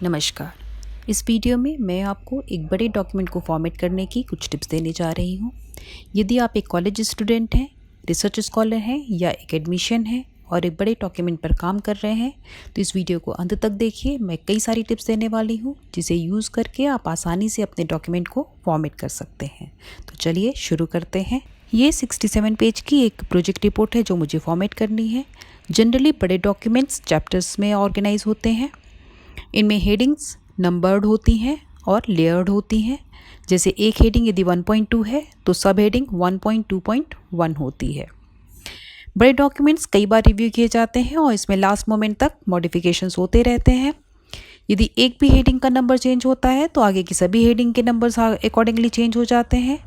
नमस्कार। इस वीडियो में मैं आपको एक बड़े डॉक्यूमेंट को फॉर्मेट करने की कुछ टिप्स देने जा रही हूँ। यदि आप एक कॉलेज स्टूडेंट हैं, रिसर्च स्कॉलर हैं या एकेडमिशियन हैं और एक बड़े डॉक्यूमेंट पर काम कर रहे हैं तो इस वीडियो को अंत तक देखिए। मैं कई सारी टिप्स देने वाली हूँ जिसे यूज़ करके आप आसानी से अपने डॉक्यूमेंट को फॉर्मेट कर सकते हैं। तो चलिए शुरू करते हैं। ये 67 पेज की एक प्रोजेक्ट रिपोर्ट है जो मुझे फॉर्मेट करनी है। जनरली बड़े डॉक्यूमेंट्स चैप्टर्स में ऑर्गेनाइज होते हैं। इनमें हेडिंग्स नंबर्ड होती हैं और लेयर्ड होती हैं। जैसे एक हेडिंग यदि 1.2 है तो सब हेडिंग 1.2.1 होती है। बड़े डॉक्यूमेंट्स कई बार रिव्यू किए जाते हैं और इसमें लास्ट मोमेंट तक मॉडिफिकेशंस होते रहते हैं। यदि एक भी हेडिंग का नंबर चेंज होता है तो आगे की सभी हेडिंग के नंबर्स अकॉर्डिंगली चेंज हो जाते हैं।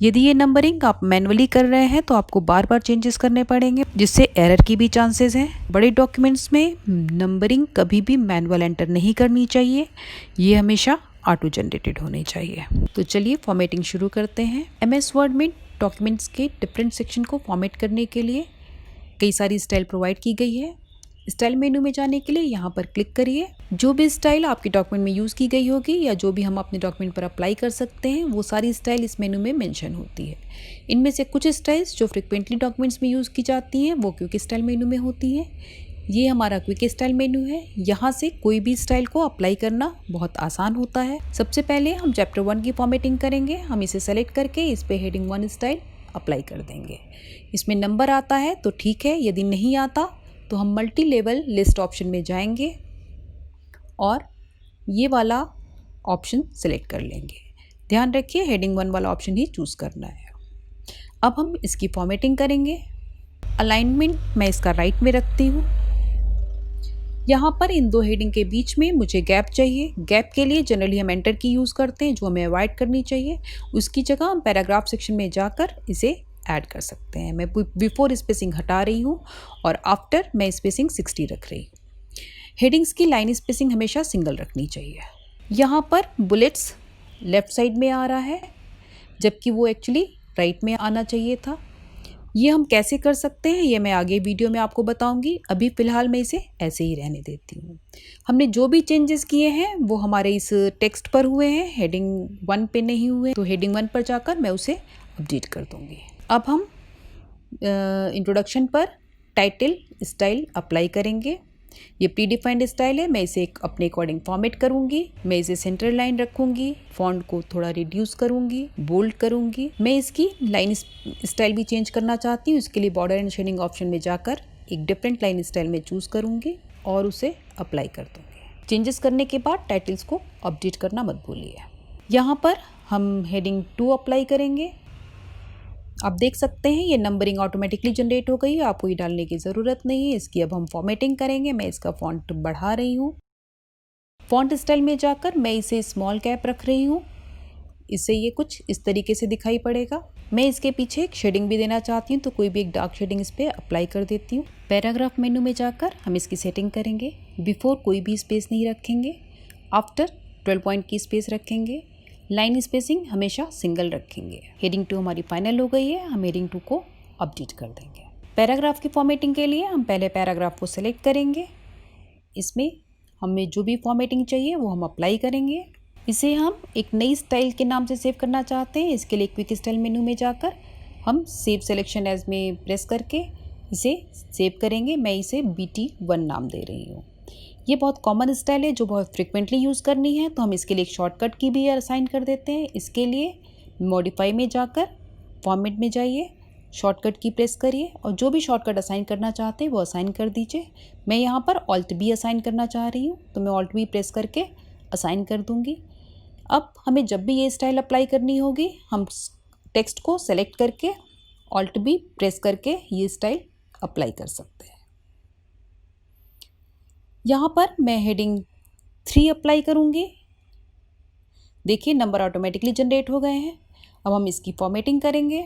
यदि ये नंबरिंग आप मैनुअली कर रहे हैं तो आपको बार बार चेंजेस करने पड़ेंगे, जिससे एरर की भी चांसेस हैं। बड़े डॉक्यूमेंट्स में नंबरिंग कभी भी मैनुअल एंटर नहीं करनी चाहिए, ये हमेशा ऑटो जनरेटेड होनी चाहिए। तो चलिए फॉर्मेटिंग शुरू करते हैं। MS वर्ड में डॉक्यूमेंट्स के डिफरेंट सेक्शन को फॉर्मेट करने के लिए कई सारी स्टाइल प्रोवाइड की गई है। स्टाइल मेनू में जाने के लिए यहाँ पर क्लिक करिए। जो भी स्टाइल आपके डॉक्यूमेंट में यूज़ की गई होगी या जो भी हम अपने डॉक्यूमेंट पर अप्लाई कर सकते हैं वो सारी स्टाइल इस मेनू में मेंशन होती है। इनमें से कुछ स्टाइल्स जो फ्रिक्वेंटली डॉक्यूमेंट्स में यूज़ की जाती हैं वो क्विक स्टाइल मेनू में होती हैं। ये हमारा क्विक स्टाइल मेनू है। यहाँ से कोई भी स्टाइल को अप्लाई करना बहुत आसान होता है। सबसे पहले हम चैप्टर 1 की फॉर्मेटिंग करेंगे। हम इसे सेलेक्ट करके इस पर हेडिंग 1 स्टाइल अप्लाई कर देंगे। इसमें नंबर आता है तो ठीक है, यदि नहीं आता तो हम मल्टी लेवल लिस्ट ऑप्शन में जाएंगे और ये वाला ऑप्शन सेलेक्ट कर लेंगे। ध्यान रखिए हेडिंग 1 वाला ऑप्शन ही चूज़ करना है। अब हम इसकी फॉर्मेटिंग करेंगे। अलाइनमेंट मैं इसका राइट में रखती हूँ। यहाँ पर इन दो हेडिंग के बीच में मुझे गैप चाहिए। गैप के लिए जनरली हम एंटर की यूज़ करते हैं जो हमें अवॉइड करनी चाहिए। उसकी जगह हम पैराग्राफ सेक्शन में जाकर इसे ऐड कर सकते हैं। मैं बिफोर स्पेसिंग हटा रही हूँ और आफ्टर मैं स्पेसिंग 60 रख रही हूँ। हेडिंग्स की लाइन स्पेसिंग हमेशा सिंगल रखनी चाहिए। यहाँ पर बुलेट्स लेफ़्ट साइड में आ रहा है जबकि वो एक्चुअली राइट में आना चाहिए था। ये हम कैसे कर सकते हैं ये मैं आगे वीडियो में आपको बताऊंगी। अभी फ़िलहाल मैं इसे ऐसे ही रहने देती हूँ। हमने जो भी चेंजेस किए हैं वो हमारे इस टेक्स्ट पर हुए हैं, हेडिंग 1 पे नहीं हुए। तो हेडिंग 1 पर जाकर मैं उसे अपडेट कर दूँगी। अब हम इंट्रोडक्शन पर टाइटल स्टाइल अप्लाई करेंगे। ये प्री डिफाइंड स्टाइल है। मैं इसे अपने अकॉर्डिंग फॉर्मेट करूँगी। मैं इसे सेंटर लाइन रखूँगी, फॉन्ट को थोड़ा रिड्यूस करूँगी, बोल्ड करूँगी। मैं इसकी लाइन स्टाइल भी चेंज करना चाहती हूँ। इसके लिए बॉर्डर एंड शेडिंग ऑप्शन में जाकर एक डिफरेंट लाइन स्टाइल में चूज़ करूँगी और उसे अप्लाई कर दूँगी। चेंजेस करने के बाद टाइटल्स को अपडेट करना मत भूलिए। यहाँ पर हम हेडिंग 2 अप्लाई करेंगे। आप देख सकते हैं ये नंबरिंग ऑटोमेटिकली जनरेट हो गई है, आपको ये डालने की ज़रूरत नहीं है। इसकी अब हम फॉर्मेटिंग करेंगे। मैं इसका फॉन्ट बढ़ा रही हूँ। फॉन्ट स्टाइल में जाकर मैं इसे स्मॉल कैप रख रही हूँ। इससे ये कुछ इस तरीके से दिखाई पड़ेगा। मैं इसके पीछे एक शेडिंग भी देना चाहती हूँ तो कोई भी एक डार्क शेडिंग इस पर अप्लाई कर देती हूँ। पैराग्राफ मेनू में जाकर हम इसकी सेटिंग करेंगे। बिफोर कोई भी स्पेस नहीं रखेंगे, आफ्टर 12 पॉइंट की स्पेस रखेंगे। लाइन स्पेसिंग हमेशा सिंगल रखेंगे। हेडिंग 2 हमारी फाइनल हो गई है। हम हेडिंग 2 को अपडेट कर देंगे। पैराग्राफ की फॉर्मेटिंग के लिए हम पहले पैराग्राफ को सेलेक्ट करेंगे। इसमें हमें जो भी फॉर्मेटिंग चाहिए वो हम अप्लाई करेंगे। इसे हम एक नई स्टाइल के नाम से सेव करना चाहते हैं। इसके लिए क्विक स्टाइल मेनू में जाकर हम सेव सिलेक्शन एज में प्रेस करके इसे सेव करेंगे। मैं इसे BT1 नाम दे रही हूँ। ये बहुत कॉमन स्टाइल है जो बहुत फ्रिक्वेंटली यूज़ करनी है तो हम इसके लिए एक शॉर्टकट की भी असाइन कर देते हैं। इसके लिए मॉडिफाई में जाकर फॉर्मेट में जाइए, शॉर्टकट की प्रेस करिए और जो भी शॉर्टकट असाइन करना चाहते हैं वो असाइन कर दीजिए। मैं यहाँ पर Alt B असाइन करना चाह रही हूँ तो मैं Alt B प्रेस करके असाइन कर दूँगी। अब हमें जब भी ये स्टाइल अप्लाई करनी होगी हम टेक्स्ट को सेलेक्ट करके Alt B प्रेस करके ये स्टाइल अप्लाई कर सकते हैं। यहाँ पर मैं हेडिंग 3 अप्लाई करूँगी। देखिए नंबर ऑटोमेटिकली जनरेट हो गए हैं। अब हम इसकी फॉर्मेटिंग करेंगे।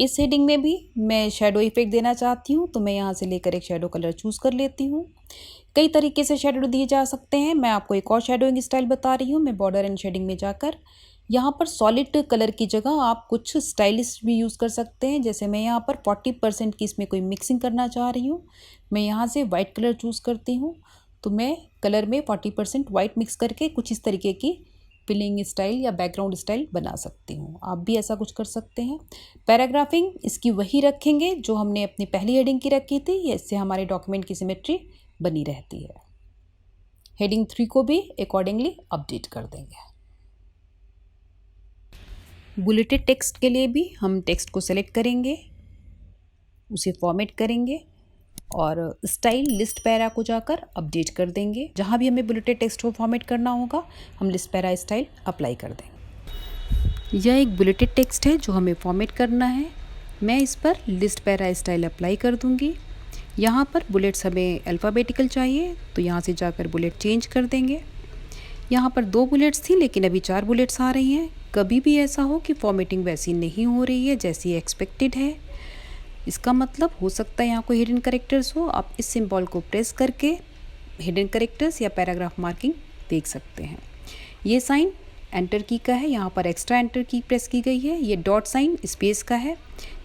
इस हेडिंग में भी मैं शेडो इफेक्ट देना चाहती हूँ तो मैं यहाँ से लेकर एक शेडो कलर चूज़ कर लेती हूँ। कई तरीके से शेडो दिए जा सकते हैं। मैं आपको एक और शेडोइंग स्टाइल बता रही हूँ। मैं बॉर्डर एंड शेडिंग में जाकर यहाँ पर सॉलिड कलर की जगह आप कुछ स्टाइलिश भी यूज़ कर सकते हैं। जैसे मैं यहाँ पर 40% की इसमें कोई मिक्सिंग करना चाह रही हूँ। मैं यहाँ से वाइट कलर चूज़ करती हूँ तो मैं कलर में 40% वाइट मिक्स करके कुछ इस तरीके की फिलिंग स्टाइल या बैकग्राउंड स्टाइल बना सकती हूँ। आप भी ऐसा कुछ कर सकते हैं। पैराग्राफिंग इसकी वही रखेंगे जो हमने अपनी पहली हेडिंग की रखी थी, इससे हमारे डॉक्यूमेंट की सिमेट्री बनी रहती है। हेडिंग 3 को भी अकॉर्डिंगली अपडेट कर देंगे। बुलेटेड टेक्स्ट के लिए भी हम टेक्स्ट को सेलेक्ट करेंगे, उसे फॉर्मेट करेंगे और स्टाइल लिस्ट पैरा को जाकर अपडेट कर देंगे। जहाँ भी हमें बुलेटेड टेक्स्ट को फॉर्मेट करना होगा हम लिस्ट पैरा स्टाइल अप्लाई कर देंगे। यह एक बुलेटेड टेक्स्ट है जो हमें फॉर्मेट करना है। मैं इस पर लिस्ट पैरा स्टाइल अप्लाई कर दूँगी। यहाँ पर बुलेट्स हमें अल्फ़ाबेटिकल चाहिए तो यहाँ से जाकर बुलेट चेंज कर देंगे। यहाँ पर 2 बुलेट्स थी लेकिन अभी 4 बुलेट्स आ रही हैं। कभी भी ऐसा हो कि फॉर्मेटिंग वैसी नहीं हो रही है जैसी एक्सपेक्टेड है, इसका मतलब हो सकता है यहाँ कोई हिडन कैरेक्टर्स हो। आप इस सिंबल को प्रेस करके हिडन कैरेक्टर्स या पैराग्राफ मार्किंग देख सकते हैं। ये साइन एंटर की का है, यहाँ पर एक्स्ट्रा एंटर की प्रेस की गई है। ये डॉट साइन स्पेस का है,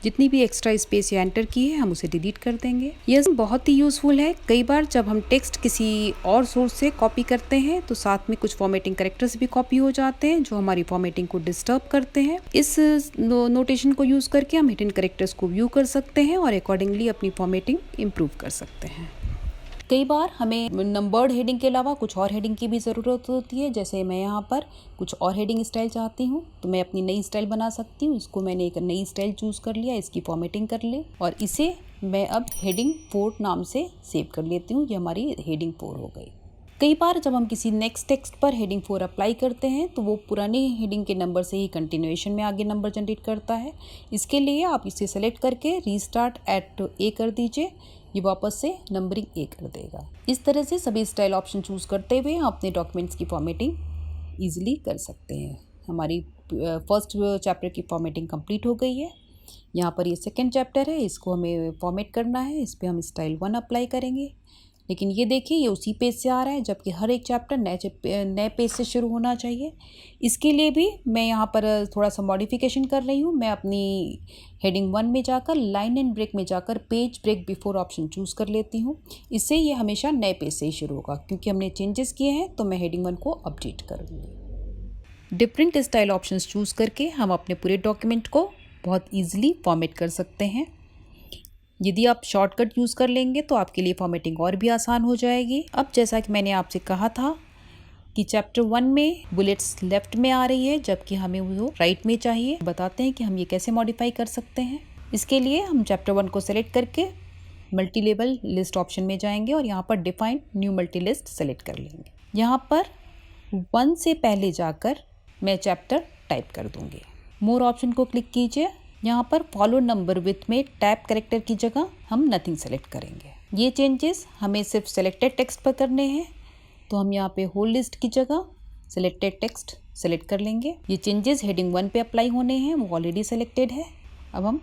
जितनी भी एक्स्ट्रा स्पेस या एंटर की है हम उसे डिलीट कर देंगे। यह बहुत ही यूज़फुल है। कई बार जब हम टेक्स्ट किसी और सोर्स से कॉपी करते हैं तो साथ में कुछ फॉर्मेटिंग कैरेक्टर्स भी कॉपी हो जाते हैं जो हमारी फॉर्मेटिंग को डिस्टर्ब करते हैं। इस नोटेशन को यूज़ करके हम हिडन कैरेक्टर्स को व्यू कर सकते हैं और अकॉर्डिंगली अपनी फॉर्मेटिंग इम्प्रूव कर सकते हैं। कई बार हमें नंबर्ड हेडिंग के अलावा कुछ और हेडिंग की भी ज़रूरत होती है। जैसे मैं यहाँ पर कुछ और हेडिंग स्टाइल चाहती हूँ तो मैं अपनी नई स्टाइल बना सकती हूँ। इसको मैंने एक नई स्टाइल चूज़ कर लिया, इसकी फॉर्मेटिंग कर ली और इसे मैं अब हेडिंग 4 नाम से सेव कर लेती हूँ। ये हमारी हेडिंग 4 हो गई। कई बार जब हम किसी नेक्स्ट टेक्स्ट पर हेडिंग 4 अप्लाई करते हैं तो वो पुरानी हेडिंग के नंबर से ही कंटिन्यूएशन में आगे नंबर जनरेट करता है। इसके लिए आप इसे सेलेक्ट करके रीस्टार्ट एट ए कर दीजिए, ये वापस से नंबरिंग ए कर देगा। इस तरह से सभी स्टाइल ऑप्शन चूज़ करते हुए हम अपने डॉक्यूमेंट्स की फॉर्मेटिंग ईजिली कर सकते हैं। हमारी फर्स्ट चैप्टर की फॉर्मेटिंग कंप्लीट हो गई है। यहाँ पर ये सेकंड चैप्टर है, इसको हमें फॉर्मेट करना है। इस पर हम स्टाइल 1 अप्लाई करेंगे, लेकिन ये देखिए ये उसी पेज से आ रहा है जबकि हर एक चैप्टर नए पेज से शुरू होना चाहिए। इसके लिए भी मैं यहाँ पर थोड़ा सा मॉडिफिकेशन कर रही हूँ। मैं अपनी हेडिंग 1 में जाकर लाइन एंड ब्रेक में जाकर page break before option choose कर लेती हूँ। इससे ये हमेशा नए पेज से ही शुरू होगा। क्योंकि हमने चेंजेस किए हैं तो मैं हेडिंग 1 को अपडेट करूँगी। डिफरेंट स्टाइल ऑप्शंस चूज़ करके हम अपने पूरे डॉक्यूमेंट को बहुत ईजिली फॉर्मेट कर सकते हैं। यदि आप शॉर्टकट यूज़ कर लेंगे तो आपके लिए फॉर्मेटिंग और भी आसान हो जाएगी। अब जैसा कि मैंने आपसे कहा था कि चैप्टर 1 में बुलेट्स लेफ़्ट में आ रही है जबकि हमें वो राइट में चाहिए। बताते हैं कि हम ये कैसे मॉडिफाई कर सकते हैं। इसके लिए हम चैप्टर 1 को सेलेक्ट करके मल्टी लेवल लिस्ट ऑप्शन में जाएंगे और यहाँ पर define new multi list select कर लेंगे। यहाँ पर 1 से पहले जाकर मैं चैप्टर टाइप कर दूँगी। मोर ऑप्शन को क्लिक कीजिए। यहाँ पर फॉलो नंबर विथ में टैब कैरेक्टर की जगह हम नथिंग सेलेक्ट करेंगे। ये चेंजेस हमें सिर्फ सेलेक्टेड टेक्स्ट पर करने हैं तो हम यहाँ पे होल लिस्ट की जगह सेलेक्टेड टेक्स्ट सेलेक्ट कर लेंगे। ये चेंजेस हेडिंग 1 पे अप्लाई होने हैं, वो ऑलरेडी सेलेक्टेड है। अब हम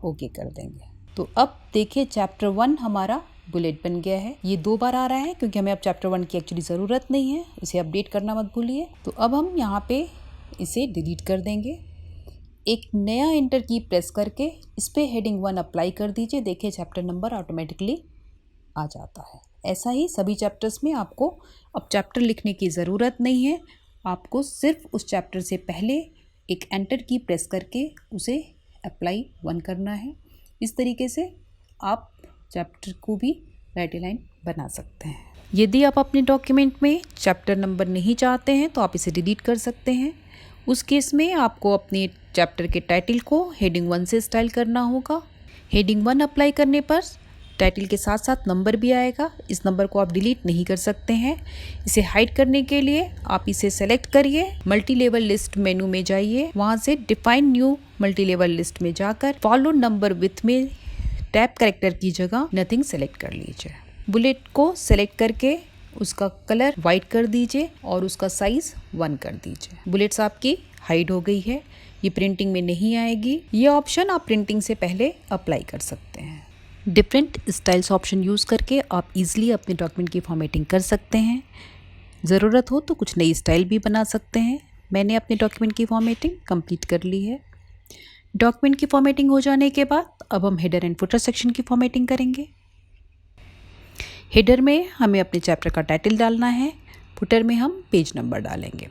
ओके कर देंगे। तो अब देखिए चैप्टर 1 हमारा बुलेट बन गया है। ये 2 बार आ रहा है क्योंकि हमें अब चैप्टर 1 की एक्चुअली ज़रूरत नहीं है। इसे अपडेट करना मत भूलिए। तो अब हम यहाँ पे इसे डिलीट कर देंगे। एक नया एंटर की प्रेस करके इस पर हेडिंग 1 अप्लाई कर दीजिए। देखिए चैप्टर नंबर ऑटोमेटिकली आ जाता है। ऐसा ही सभी चैप्टर्स में आपको अब चैप्टर लिखने की ज़रूरत नहीं है। आपको सिर्फ उस चैप्टर से पहले एक एंटर की प्रेस करके उसे अप्लाई 1 करना है। इस तरीके से आप चैप्टर को भी राइट लाइन बना सकते हैं। यदि आप अपने डॉक्यूमेंट में चैप्टर नंबर नहीं चाहते हैं तो आप इसे डिलीट कर सकते हैं। उस केस में आपको अपने चैप्टर के टाइटल को हेडिंग 1 से स्टाइल करना होगा। हेडिंग 1 अप्लाई करने पर टाइटल के साथ साथ नंबर भी आएगा। इस नंबर को आप डिलीट नहीं कर सकते हैं। इसे हाइड करने के लिए आप इसे सेलेक्ट करिए, मल्टी लेवल लिस्ट मेनू में जाइए, वहाँ से define new multi level list में जाकर फॉलो नंबर विथ में टैब कैरेक्टर की जगह नथिंग सेलेक्ट कर लीजिए। बुलेट को सेलेक्ट करके उसका कलर वाइट कर दीजिए और उसका साइज 1 कर दीजिए। बुलेट्स आपकी हाइड हो गई है, ये प्रिंटिंग में नहीं आएगी। ये ऑप्शन आप प्रिंटिंग से पहले अप्लाई कर सकते हैं। डिफरेंट स्टाइल्स ऑप्शन यूज़ करके आप इजीली अपने डॉक्यूमेंट की फॉर्मेटिंग कर सकते हैं। ज़रूरत हो तो कुछ नई स्टाइल भी बना सकते हैं। मैंने अपने डॉक्यूमेंट की फॉर्मेटिंग कंप्लीट कर ली है। डॉक्यूमेंट की फॉर्मेटिंग हो जाने के बाद अब हम हेडर एंड फुटर सेक्शन की फॉर्मेटिंग करेंगे। हेडर में हमें अपने चैप्टर का टाइटल डालना है, फुटर में हम पेज नंबर डालेंगे।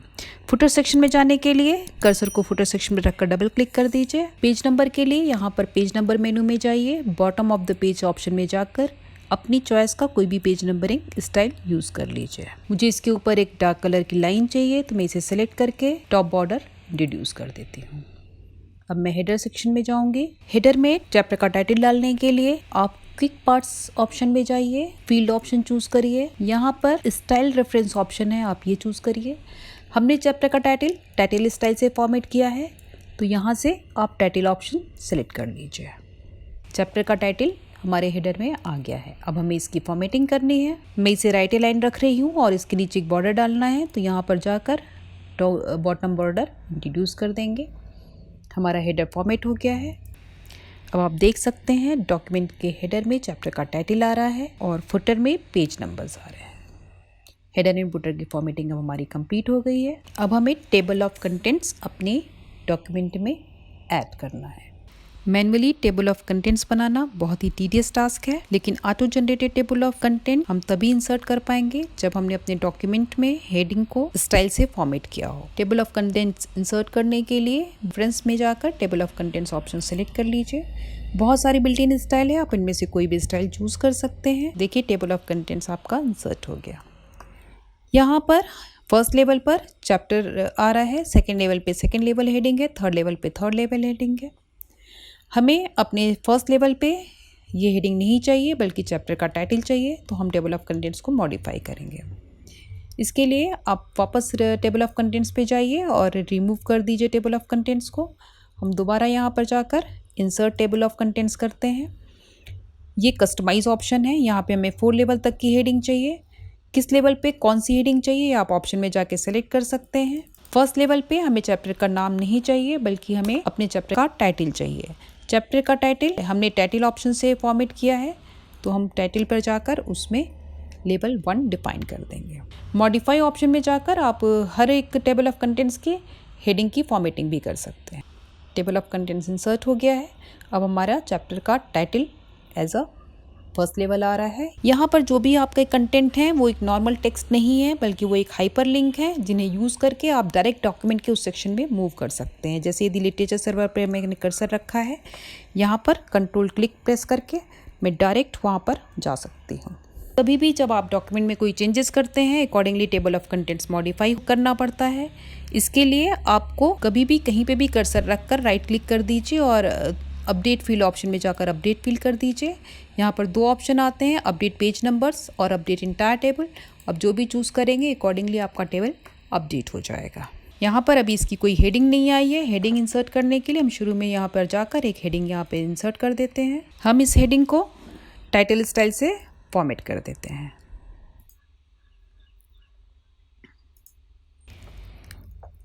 फुटर सेक्शन में जाने के लिए कर्सर को फुटर सेक्शन में रखकर डबल क्लिक कर दीजिए। पेज नंबर के लिए यहाँ पर पेज नंबर मेनू में जाइए, bottom of the page option में जाकर अपनी चॉइस का कोई भी पेज नंबरिंग स्टाइल यूज़ कर लीजिए। मुझे इसके ऊपर एक डार्क कलर की लाइन चाहिए तो मैं इसे सेलेक्ट करके टॉप बॉर्डर रिड्यूस कर देती हूँ। अब मैं हेडर सेक्शन में जाऊँगी। हेडर में चैप्टर का टाइटल डालने के लिए आप क्विक पार्ट्स ऑप्शन में जाइए, फील्ड ऑप्शन चूज़ करिए। यहाँ पर स्टाइल रेफरेंस ऑप्शन है, आप ये चूज़ करिए। हमने चैप्टर का टाइटल स्टाइल से फॉर्मेट किया है तो यहाँ से आप टाइटल ऑप्शन सेलेक्ट कर लीजिए। चैप्टर का टाइटल हमारे हेडर में आ गया है। अब हमें इसकी फॉर्मेटिंग करनी है। मैं इसे राइट लाइन रख रही हूँ और इसके नीचे एक बॉर्डर डालना है तो यहाँ पर जाकर बॉटम बॉर्डर रिड्यूस कर देंगे। हमारा हेडर फॉर्मेट हो गया है। अब आप देख सकते हैं डॉक्यूमेंट के हेडर में चैप्टर का टाइटल आ रहा है और फुटर में पेज नंबर्स आ रहे हैं। हेडर एंड फुटर की फॉर्मेटिंग अब हमारी कंप्लीट हो गई है। अब हमें टेबल ऑफ कंटेंट्स अपने डॉक्यूमेंट में ऐड करना है। मैनुअली टेबल ऑफ कंटेंट्स बनाना बहुत ही टीडियस टास्क है, लेकिन auto generated table of content हम तभी इंसर्ट कर पाएंगे जब हमने अपने डॉक्यूमेंट में हेडिंग को स्टाइल से फॉर्मेट किया हो। टेबल ऑफ कंटेंट्स इंसर्ट करने के लिए रेफरेंस में जाकर table of contents option select कर लीजिए। बहुत सारी बिल्ट इन स्टाइल है, आप इनमें से कोई भी स्टाइल चूज कर सकते हैं। देखिए टेबल ऑफ कंटेंट्स आपका इंसर्ट हो गया। यहाँ पर फर्स्ट लेवल पर चैप्टर आ रहा है, सेकेंड लेवल पे सेकेंड लेवल हेडिंग है, थर्ड लेवल पे थर्ड लेवल हेडिंग है। हमें अपने फर्स्ट लेवल पे ये हेडिंग नहीं चाहिए बल्कि चैप्टर का टाइटल चाहिए, तो हम टेबल ऑफ कंटेंट्स को मॉडिफाई करेंगे। इसके लिए आप वापस टेबल ऑफ कंटेंट्स पे जाइए और रिमूव कर दीजिए टेबल ऑफ कंटेंट्स को। हम दोबारा यहाँ पर जाकर इंसर्ट टेबल ऑफ कंटेंट्स करते हैं। ये कस्टमाइज ऑप्शन है, यहाँ पे हमें 4 लेवल तक की हेडिंग चाहिए। किस लेवल पे कौन सी हेडिंग चाहिए आप ऑप्शन में जाके सेलेक्ट कर सकते हैं। फर्स्ट लेवल पे हमें चैप्टर का नाम नहीं चाहिए बल्कि हमें अपने चैप्टर का टाइटल चाहिए। चैप्टर का टाइटल हमने टाइटल ऑप्शन से फॉर्मेट किया है तो हम टाइटल पर जाकर उसमें लेवल 1 डिफाइन कर देंगे। मॉडिफाई ऑप्शन में जाकर आप हर एक टेबल ऑफ कंटेंट्स की हेडिंग की फॉर्मेटिंग भी कर सकते हैं। टेबल ऑफ कंटेंट्स इंसर्ट हो गया है। अब हमारा चैप्टर का title as a first level आ रहा है। यहाँ पर जो भी आपके कंटेंट हैं वो एक नॉर्मल टेक्स्ट नहीं है बल्कि वो एक हाइपर लिंक है जिन्हें यूज़ करके आप डायरेक्ट डॉक्यूमेंट के उस सेक्शन में मूव कर सकते हैं। जैसे यदि लिटरेचर सर्वर पर मैंने कर्सर रखा है, यहाँ पर कंट्रोल क्लिक प्रेस करके मैं डायरेक्ट वहाँ पर जा सकती हूँ। कभी भी जब आप डॉक्यूमेंट में कोई चेंजेस करते हैं accordingly table of contents modify करना पड़ता है। इसके लिए आपको कभी भी कहीं पे भी कर्सर रखकर राइट क्लिक कर दीजिए और अपडेट फील्ड ऑप्शन में जाकर अपडेट फील कर दीजिए। यहाँ पर 2 ऑप्शन आते हैं, अपडेट पेज नंबर्स और अपडेट इंटायर टेबल। अब जो भी चूज़ करेंगे अकॉर्डिंगली आपका टेबल अपडेट हो जाएगा। यहाँ पर अभी इसकी कोई हेडिंग नहीं आई है। हेडिंग इंसर्ट करने के लिए हम शुरू में यहाँ पर जाकर एक हेडिंग यहाँ पे इंसर्ट कर देते हैं। हम इस हेडिंग को टाइटल स्टाइल से फॉर्मेट कर देते हैं।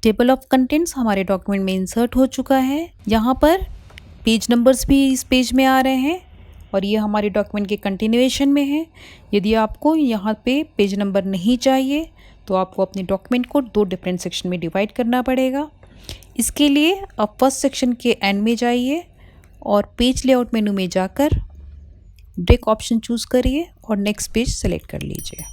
टेबल ऑफ कंटेंट्स हमारे डॉक्यूमेंट में इंसर्ट हो चुका है। यहाँ पर पेज नंबर्स भी इस पेज में आ रहे हैं और ये हमारे डॉक्यूमेंट के कंटिन्यूएशन में है। यदि आपको यहाँ पे पेज नंबर नहीं चाहिए तो आपको अपने डॉक्यूमेंट को 2 डिफरेंट सेक्शन में डिवाइड करना पड़ेगा। इसके लिए आप फर्स्ट सेक्शन के एंड में जाइए और पेज लेआउट मेनू में जाकर ब्रेक ऑप्शन चूज़ करिए और नेक्स्ट पेज सेलेक्ट कर लीजिए।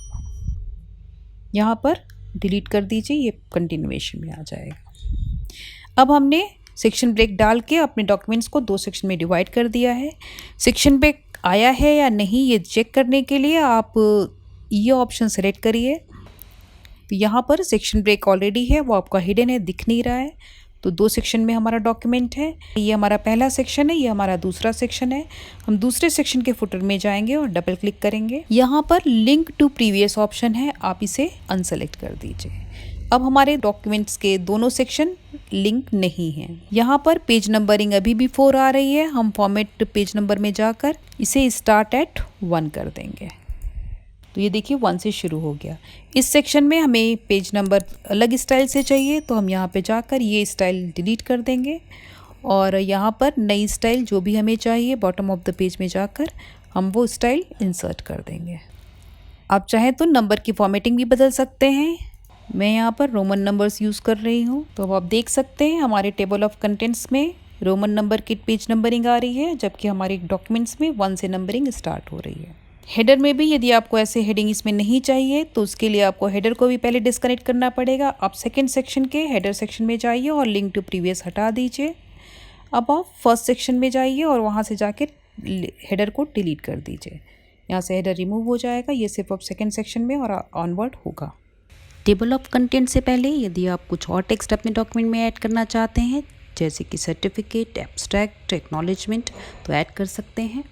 यहाँ पर डिलीट कर दीजिए, ये कंटिन्यूएशन में आ जाएगा। अब हमने सेक्शन ब्रेक डाल के अपने डॉक्यूमेंट्स को 2 सेक्शन में डिवाइड कर दिया है। सेक्शन ब्रेक आया है या नहीं ये चेक करने के लिए आप ये ऑप्शन सेलेक्ट करिए। तो यहाँ पर सेक्शन ब्रेक ऑलरेडी है, वो आपका हिडन है, दिख नहीं रहा है। तो 2 सेक्शन में हमारा डॉक्यूमेंट है। ये हमारा पहला सेक्शन है, ये हमारा दूसरा सेक्शन है। हम दूसरे सेक्शन के फुटर में जाएंगे और डबल क्लिक करेंगे। यहाँ पर लिंक टू प्रीवियस ऑप्शन है, आप इसे अनसेलेक्ट कर दीजिए। अब हमारे डॉक्यूमेंट्स के दोनों सेक्शन लिंक नहीं हैं। यहाँ पर पेज नंबरिंग अभी भी 4 आ रही है। हम फॉर्मेट पेज नंबर में जाकर इसे स्टार्ट एट 1 कर देंगे। तो ये देखिए 1 से शुरू हो गया। इस सेक्शन में हमें पेज नंबर अलग स्टाइल से चाहिए तो हम यहाँ पे जाकर ये स्टाइल डिलीट कर देंगे और यहाँ पर नई स्टाइल जो भी हमें चाहिए बॉटम ऑफ द पेज में जाकर हम वो स्टाइल इंसर्ट कर देंगे। आप चाहें तो नंबर की फॉर्मेटिंग भी बदल सकते हैं। मैं यहाँ पर रोमन नंबर्स यूज़ कर रही हूँ। तो अब आप देख सकते हैं हमारे टेबल ऑफ कंटेंट्स में रोमन नंबर की पेज नंबरिंग आ रही है, जबकि हमारे डॉक्यूमेंट्स में 1 से नंबरिंग स्टार्ट हो रही है। हेडर में भी यदि आपको ऐसे हेडिंग इसमें नहीं चाहिए तो उसके लिए आपको हेडर को भी पहले डिस्कनेक्ट करना पड़ेगा। आप सेकंड सेक्शन के हेडर सेक्शन में जाइए और लिंक टू प्रीवियस हटा दीजिए। अब आप फर्स्ट सेक्शन में जाइए और वहाँ से जाके हेडर को डिलीट कर दीजिए। यहाँ से हेडर रिमूव हो जाएगा। ये सिर्फ अब सेकंड सेक्शन में और ऑनवर्ड होगा। टेबल ऑफ कंटेंट से पहले यदि आप कुछ और टेक्स्ट अपने डॉक्यूमेंट में ऐड करना चाहते हैं, जैसे कि सर्टिफिकेट, एब्स्ट्रैक्ट, एक्नॉलेजमेंट, तो ऐड कर सकते हैं।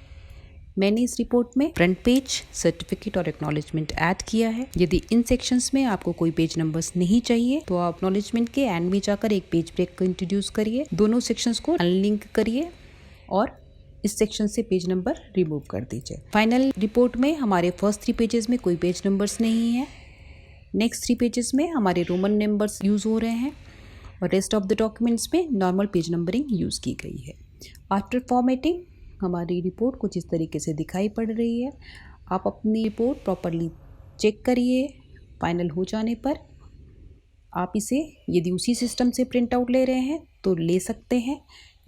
मैंने इस रिपोर्ट में फ्रंट पेज, सर्टिफिकेट और एक्नॉलेजमेंट ऐड किया है। यदि इन सेक्शंस में आपको कोई पेज नंबर्स नहीं चाहिए तो आप एक्नॉलेजमेंट के एंड में जाकर एक पेज ब्रेक को इंट्रोड्यूस करिए, दोनों सेक्शंस को अनलिंक करिए और इस सेक्शन से पेज नंबर रिमूव कर दीजिए। फाइनल रिपोर्ट में हमारे फर्स्ट 3 पेजेस में कोई पेज नंबर्स नहीं है। नेक्स्ट 3 पेजेस में हमारे रोमन नंबर्स यूज़ हो रहे हैं और रेस्ट ऑफ द डॉक्यूमेंट्स में नॉर्मल पेज नंबरिंग यूज़ की गई है। आफ्टर फॉर्मेटिंग हमारी रिपोर्ट कुछ इस तरीके से दिखाई पड़ रही है। आप अपनी रिपोर्ट प्रॉपरली चेक करिए। फाइनल हो जाने पर आप इसे यदि उसी सिस्टम से प्रिंट आउट ले रहे हैं तो ले सकते हैं।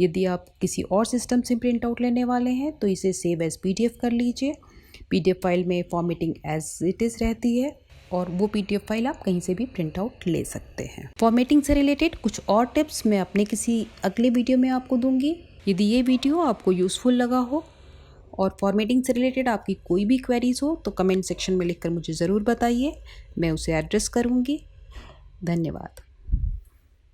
यदि आप किसी और सिस्टम से प्रिंट आउट लेने वाले हैं तो इसे सेव एज PDF कर लीजिए। PDF फाइल में फॉर्मेटिंग एज इट इज़ रहती है और वो PDF फाइल आप कहीं से भी प्रिंट आउट ले सकते हैं। फॉर्मेटिंग से रिलेटेड कुछ और टिप्स मैं अपने किसी अगले वीडियो में आपको दूंगी। यदि ये वीडियो आपको यूज़फुल लगा हो और फॉर्मेटिंग से रिलेटेड आपकी कोई भी क्वेरीज हो तो कमेंट सेक्शन में लिखकर मुझे ज़रूर बताइए, मैं उसे एड्रेस करूँगी। धन्यवाद।